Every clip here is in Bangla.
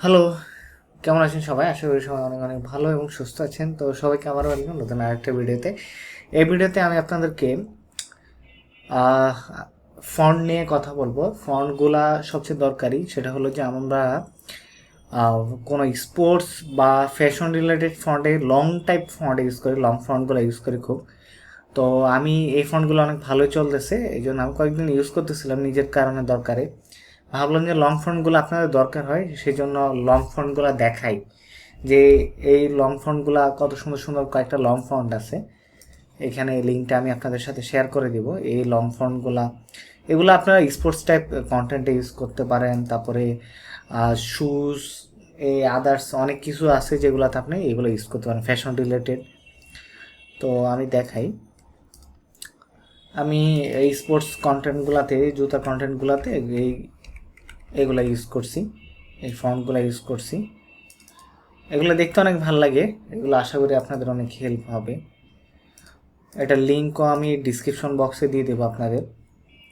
হ্যালো, কেমন আছেন সবাই? আশা করি সবাই অনেক অনেক ভালো এবং সুস্থ আছেন। তো সবাইকে আবারও ওয়েলকাম নতুন আরেকটা ভিডিওতে। এই ভিডিওতে আমি আপনাদেরকে ফন্ট নিয়ে কথা বলবো। ফন্টগুলা সবচেয়ে দরকারি, সেটা হলো যে আমরা কোনো স্পোর্টস বা ফ্যাশন রিলেটেড ফন্টে লং টাইপ ফন্ট ইউজ করি, লং ফন্টগুলো ইউজ করি খুব। তো আমি এই ফন্টগুলো অনেক ভালোই চলতেছে, এই জন্য আমি কয়েকদিন ইউজ করতেছিলাম নিজের কারণে দরকারে। ভাবলাম যে লং ফন্টগুলো আপনাদের দরকার হয়, সেই জন্য লং ফন্টগুলো দেখাই যে এই লং ফন্টগুলা কত সুন্দর সুন্দর কয়েকটা লং ফন্ট আছে। এখানে লিঙ্কটা আমি আপনাদের সাথে শেয়ার করে দিব। এই লং ফন্টগুলা এগুলো আপনারা স্পোর্টস টাইপ কন্টেন্টে ইউজ করতে পারেন। তারপরে শুজ, এই আদার্স অনেক কিছু আছে যেগুলোতে আপনি এগুলো ইউজ করতে পারেন ফ্যাশন রিলেটেড। তো আমি দেখাই, আমি এই স্পোর্টস কন্টেন্টগুলোতে, জুতা কন্টেন্টগুলোতে এইগুলো ইউজ করছি, এই ফন্টগুলো ইউজ করছি। এগুলো দেখতে অনেক ভালো লাগে, এগুলো আশা করি আপনাদের অনেক হেল্প হবে। এটার লিঙ্কও আমি ডিসক্রিপশন বক্সে দিয়ে দেবো আপনাদের।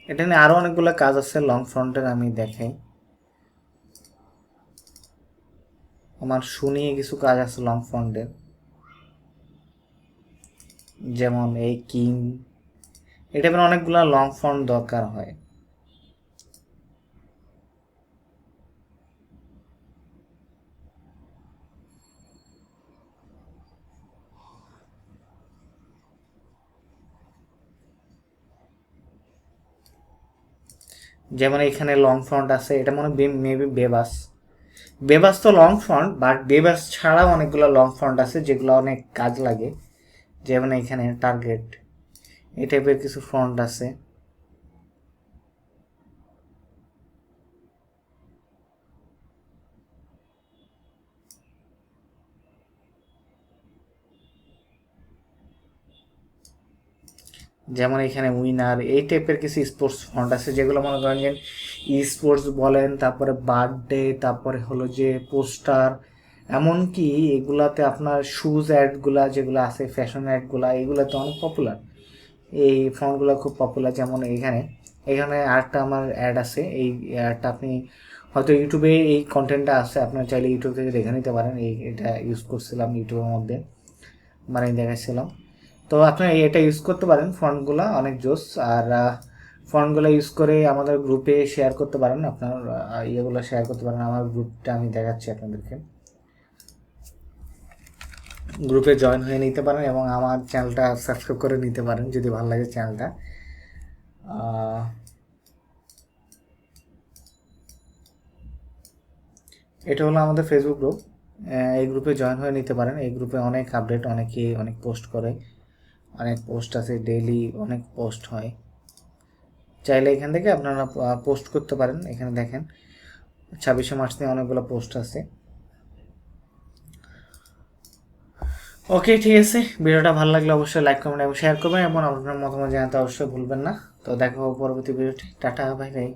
এটা নিয়ে আরও অনেকগুলো কাজ আছে লং ফ্রন্টের, আমি দেখাই। আমার শুনিয়ে কিছু কাজ আছে লং ফ্রন্টের, যেমন এই কিং, এটা অনেকগুলো লং ফন্ট দরকার হয়। যেমন এখানে লং ফন্ট আছে, এটা মনে মেবি বেবাস। বেবাস তো লং ফন্ট, বাট বেবাস ছাড়াও অনেকগুলো লং ফন্ট আছে যেগুলো অনেক কাজ লাগে। যেমন এখানে টার্গেট, এই টাইপের কিছু ফন্ট আছে। যেমন এখানে উইনার, এই টাইপের কিছু স্পোর্টস ফন্ট আছে যেগুলো মনে করেন যে ই স্পোর্টস বলেন, তারপরে বার্থডে, তারপরে হলো যে পোস্টার, এমনকি এগুলাতে আপনার শুজ অ্যাডগুলা যেগুলো আছে, ফ্যাশন অ্যাডগুলা, এগুলোতে অনেক পপুলার। এই ফন্টগুলো খুব পপুলার। যেমন এখানে এখানে আরেকটা আমার অ্যাড আছে, এই অ্যাডটা আপনি হয়তো ইউটিউবে এই কন্টেন্টটা আছে, আপনার চাইলে ইউটিউব থেকে দেখে নিতে পারেন। এটা ইউজ করছিলাম ইউটিউবের মধ্যে, মানে দেখাচ্ছিলাম। তো আপনি এটা ইউজ করতে পারেন, ফন্টগুলো অনেক জোস। আর ফন্টগুলো ইউজ করে আমাদের গ্রুপে শেয়ার করতে পারেন, আপনার ইয়েগুলো শেয়ার করতে পারেন। আমার গ্রুপটা আমি দেখাচ্ছি আপনাদেরকে, গ্রুপে জয়েন হয়ে নিতে পারেন এবং আমার চ্যানেলটা সাবস্ক্রাইব করে নিতে পারেন যদি ভালো লাগে চ্যানেলটা। এটা হলো আমাদের ফেসবুক গ্রুপ, এই গ্রুপে জয়েন হয়ে নিতে পারেন। এই গ্রুপে অনেক আপডেট, অনেকে অনেক পোস্ট করে, অনেক পোস্ট আছে, ডেইলি অনেক পোস্ট হয়। চাইলে এখান থেকে আপনারা পোস্ট করতে পারেন। এখানে দেখেন 26শে মার্চ নিয়ে অনেকগুলো পোস্ট আছে। ওকে, ঠিক আছে। ভিডিওটা ভালো লাগলে অবশ্যই লাইক কমেন্ট এবং শেয়ার করবেন এবং আপনার মতামত জানাতে অবশ্যই ভুলবেন না। তো দেখা হবে পরবর্তী ভিডিওটি। Tata, bye bye.